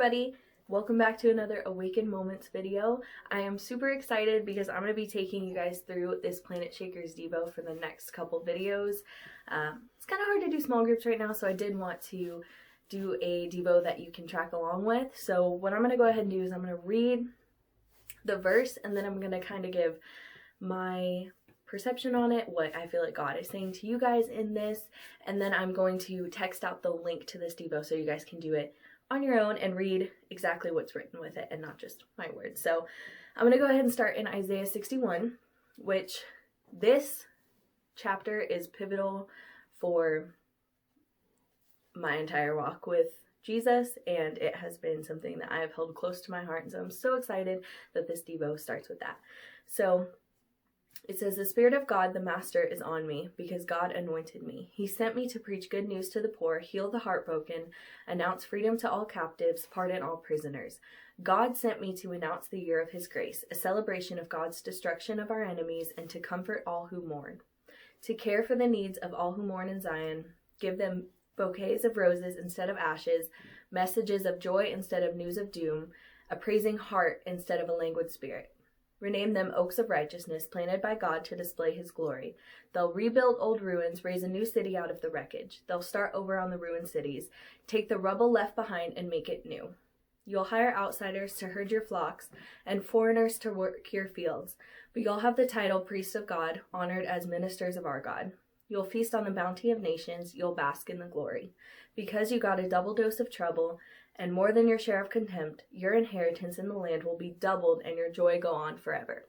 everybody, welcome back to another Awaken Moments video. I am super excited because I'm going to be taking you guys through this Planet Shakers Devo for the next couple videos. It's kind of hard to do small groups right now, so I did want to do a Devo that you can track along with. So what I'm going to go ahead and do is I'm going to read the verse, and then I'm going to kind of give my perception on it, what I feel like God is saying to you guys in this, and then I'm going to text out the link to this Devo so you guys can do it on your own and read exactly what's written with it and not just my words. So I'm going to go ahead and start in Isaiah 61, which this chapter is pivotal for my entire walk with Jesus, and it has been something that I have held close to my heart, and so I'm so excited that this Devo starts with that. So it says, "The Spirit of God, the Master, is on me, because God anointed me. He sent me to preach good news to the poor, heal the heartbroken, announce freedom to all captives, pardon all prisoners. God sent me to announce the year of His grace, a celebration of God's destruction of our enemies, and to comfort all who mourn, to care for the needs of all who mourn in Zion, give them bouquets of roses instead of ashes, messages of joy instead of news of doom, a praising heart instead of a languid spirit. Rename them oaks of righteousness, planted by God to display His glory. They'll rebuild old ruins, raise a new city out of the wreckage. They'll start over on the ruined cities, take the rubble left behind and make it new. You'll hire outsiders to herd your flocks and foreigners to work your fields, but you'll have the title priest of God, honored as ministers of our God. You'll feast on the bounty of nations, you'll bask in the glory. Because you got a double dose of trouble, and more than your share of contempt, your inheritance in the land will be doubled and your joy go on forever."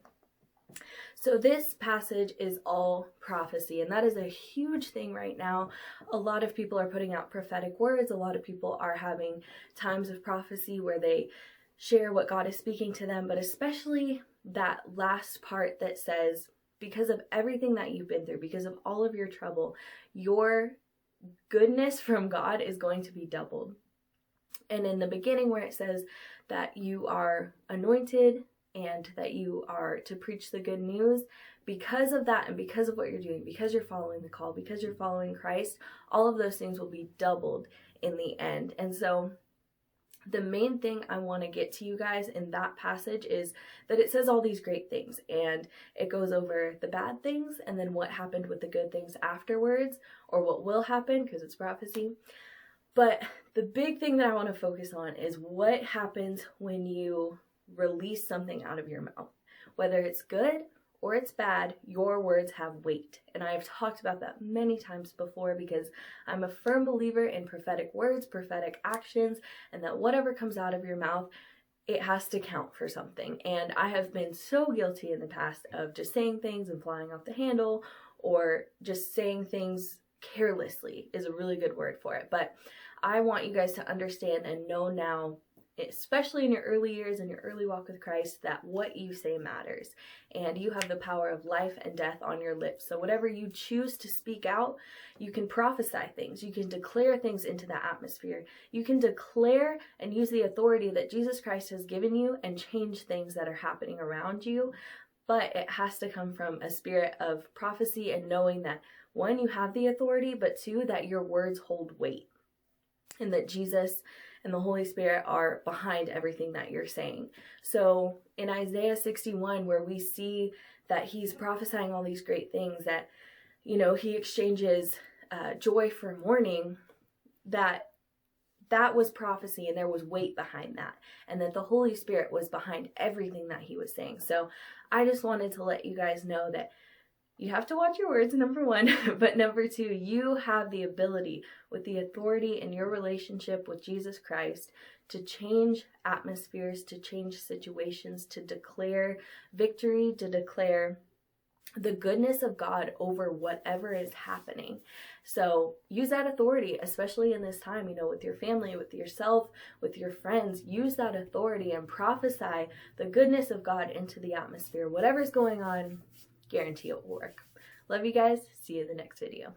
So this passage is all prophecy, and that is a huge thing right now. A lot of people are putting out prophetic words. A lot of people are having times of prophecy where they share what God is speaking to them, but especially that last part that says, because of everything that you've been through, because of all of your trouble, your goodness from God is going to be doubled. And in the beginning where it says that you are anointed and that you are to preach the good news, because of that and because of what you're doing, because you're following the call, because you're following Christ, all of those things will be doubled in the end. And so the main thing I want to get to you guys in that passage is that it says all these great things, and it goes over the bad things and then what happened with the good things afterwards, or what will happen because it's prophecy. But the big thing that I want to focus on is what happens when you release something out of your mouth. Whether it's good or it's bad, your words have weight. And I've talked about that many times before because I'm a firm believer in prophetic words, prophetic actions, and that whatever comes out of your mouth, it has to count for something. And I have been so guilty in the past of just saying things and flying off the handle, or just saying things carelessly is a really good word for it. But I want you guys to understand and know now, especially in your early years and your early walk with Christ, that what you say matters. And you have the power of life and death on your lips. So whatever you choose to speak out, you can prophesy things. You can declare things into the atmosphere. You can declare and use the authority that Jesus Christ has given you and change things that are happening around you. But it has to come from a spirit of prophecy and knowing that, one, you have the authority, but two, that your words hold weight. And that Jesus and the Holy Spirit are behind everything that you're saying. So in Isaiah 61, where we see that he's prophesying all these great things, that, you know, he exchanges joy for mourning, that was prophecy, and there was weight behind that, and that the Holy Spirit was behind everything that he was saying. So I just wanted to let you guys know that you have to watch your words, number one, but number two, you have the ability with the authority in your relationship with Jesus Christ to change atmospheres, to change situations, to declare victory, to declare the goodness of God over whatever is happening. So use that authority, especially in this time, you know, with your family, with yourself, with your friends. Use that authority and prophesy the goodness of God into the atmosphere. Whatever's going on, guarantee it will work. Love you guys. See you in the next video.